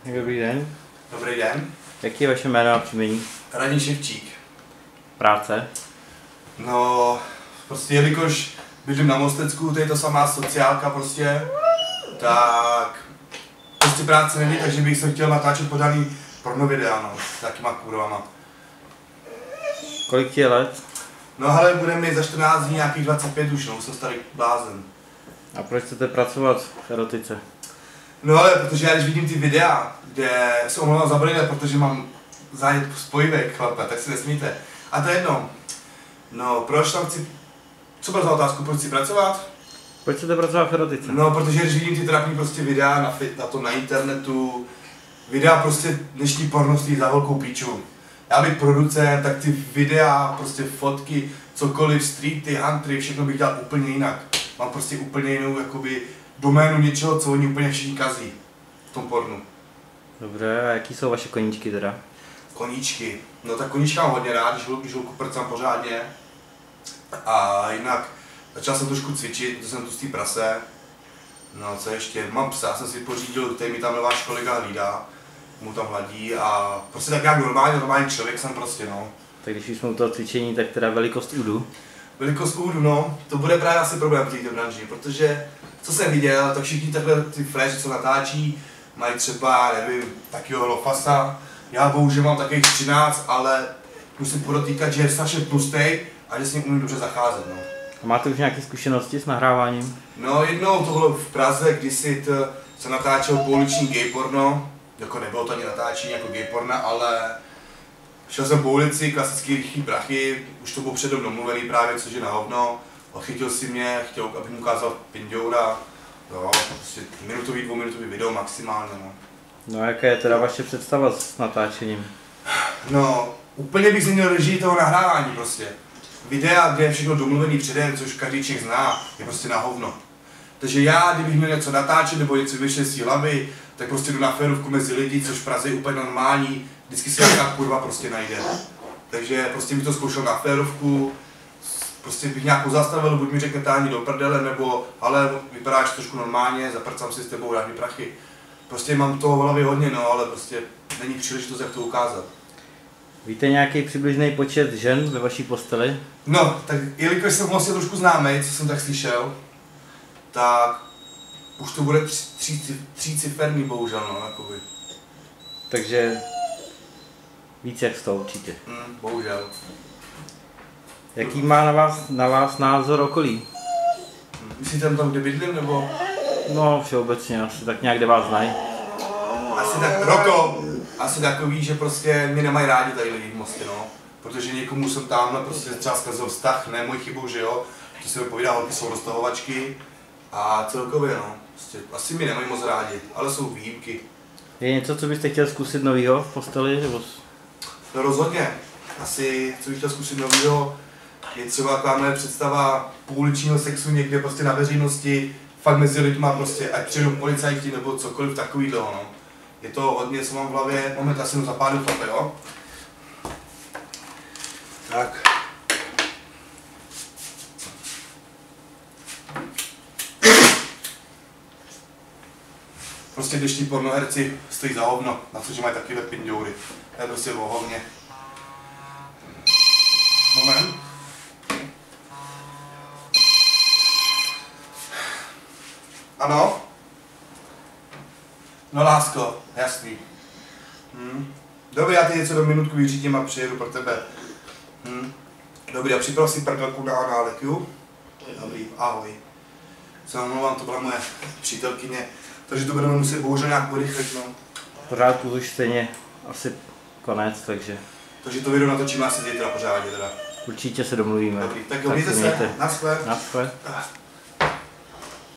Dobrý den. Dobrý den. Jaký je vaše jméno a příjmení? Radim Ševčík. Práce? No, prostě jelikož bydlím na Mostecku, to je to samá sociálka prostě, tak prostě práce není, takže bych se chtěl natáčet podaný porno videa, no, s takýma kurvama. Kolik ti je let? No hele, bude mi za 14 dní nějakých 25 už, no, jsem starý blázen. A proč chcete pracovat v erotice? No ale, protože já když vidím ty videa, kde se omlouvám za brýle, protože mám zánět spojivek, chlape, tak si nesmíte. A to je jedno. No, proč tam chci... Co byl za otázku, proč chci pracovat? Proč chcete pracovat v erotice? No, protože když vidím ty trapný prostě videa na internetu, videa prostě dnešní porno stojí za velkou píču. Já bych producent, tak ty videa, prostě fotky, cokoliv, streety, huntry, všechno bych dělal úplně jinak. Mám prostě úplně jinou jakoby doménu něčeho, co oni úplně všichni kazí v tom pornu. Dobře, a jaký jsou vaše koníčky teda? Koníčky. No tak koníčka mám hodně rád, když holku prcám pořádně. A jinak začal jsem trošku cvičit, protože jsem tlustý prase. No co ještě, mám psa, jsem si pořídil, který mi tam váš kolega hlídá. Mu tam hladí a prostě tak nějak normální člověk jsem prostě, no. Tak když jsme u toho cvičení, tak teda velikost údu? Velikost údu, no, to bude právě asi problém v této branži, protože co jsem viděl, tak všichni takhle ty fréři, co natáčí, mají třeba, nevím, takového lofasa. Já bohužel mám takových 13, ale musím podotýkat, že je strašně tlustej a že s ním umím dobře zacházet, no. A máte už nějaké zkušenosti s nahráváním? No jednou to bylo v Praze, kdysi se natáčel pouliční gay porno, jako nebylo to ani natáčení jako gay porna, ale šel jsem po ulici, klasický rychlý prachy, už to bylo předem domluvený právě, což je na hovno. Odchytil si mě, chtěl, abych mu ukázal pindoura, jo, prostě minutový, dvouminutový video maximálně, no. No a jaká je teda vaše představa s natáčením? No, úplně bych si měl režii toho nahrávání prostě. Videa, kde je všechno domluvený předem, což každý člověk zná, je prostě na hovno. Takže já, kdybych měl něco natáčet nebo něco vyšle z hlavy, tak prostě jdu na férovku mezi lidi, což v Praze je úplně normální, vždycky se nějaká kurva prostě najde. Takže prostě bych to zkoušel na férovku, prostě bych nějakou zastavil, buď mi řekne táhni do prdele, nebo ale vypadáš trošku normálně, zaprcám si s tebou, dáš mi prachy. Prostě mám toho v hlavě hodně, no, ale prostě není příležitost, jak to ukázat. Víte nějaký přibližný počet žen ve vaší posteli? No, tak jelikož jsem vlastně trošku známej, co jsem tak slyšel, tak už to bude tříciferný, bohužel, no, jakoby. Takže víc jak 100 určitě. Bohužel. Jaký má na vás názor okolí? Myslíte tam, kde bydlím, nebo? No, všeobecně, asi tak nějak, kde vás znají. Asi tak, Roko, asi takový, že prostě mě nemají rádi tady lidi v Mostě, no. Protože někomu jsem tamhle prostě třeba zkazil vztah, ne můj chybou, že jo. To si mi povídá, holky jsou roztahovačky. A celkově, no. Prostě, asi mě nemají moc rádi, ale jsou výjimky. Je něco, co byste chtěl zkusit novýho v posteli? Nebo... No rozhodně. Asi, co bych chtěl zkusit novýho, je třeba taková moje představa pouličního sexu někde prostě na veřejnosti, fakt mezi lidma prostě, ať přijdou policajti nebo cokoliv takovýhle, no. Je to hodně, co mám v hlavě, moment, asi mu zapádu chlape, jo? Tak. Prostě dnešní pornoherci stojí za hovno, na což mají takové pindoury. To je prostě o hovně. Moment. Ano? No lásko, jasný. Dobrý, já ty něco do minutku vyřídím a přijedu pro tebe. Dobrý, a připrav si prdelku na análek, jo? Dobrý, ahoj. Se omlouvám, to byla moje přítelkyně. Takže to budeme muset bohužel nějak urychlit, no. V pořádku, už stejně asi konec, takže... Takže to video natočíme asi zítra pořádně teda. Určitě se domluvíme. Dobrý, tak jo, mějte se, naschle. Naschle.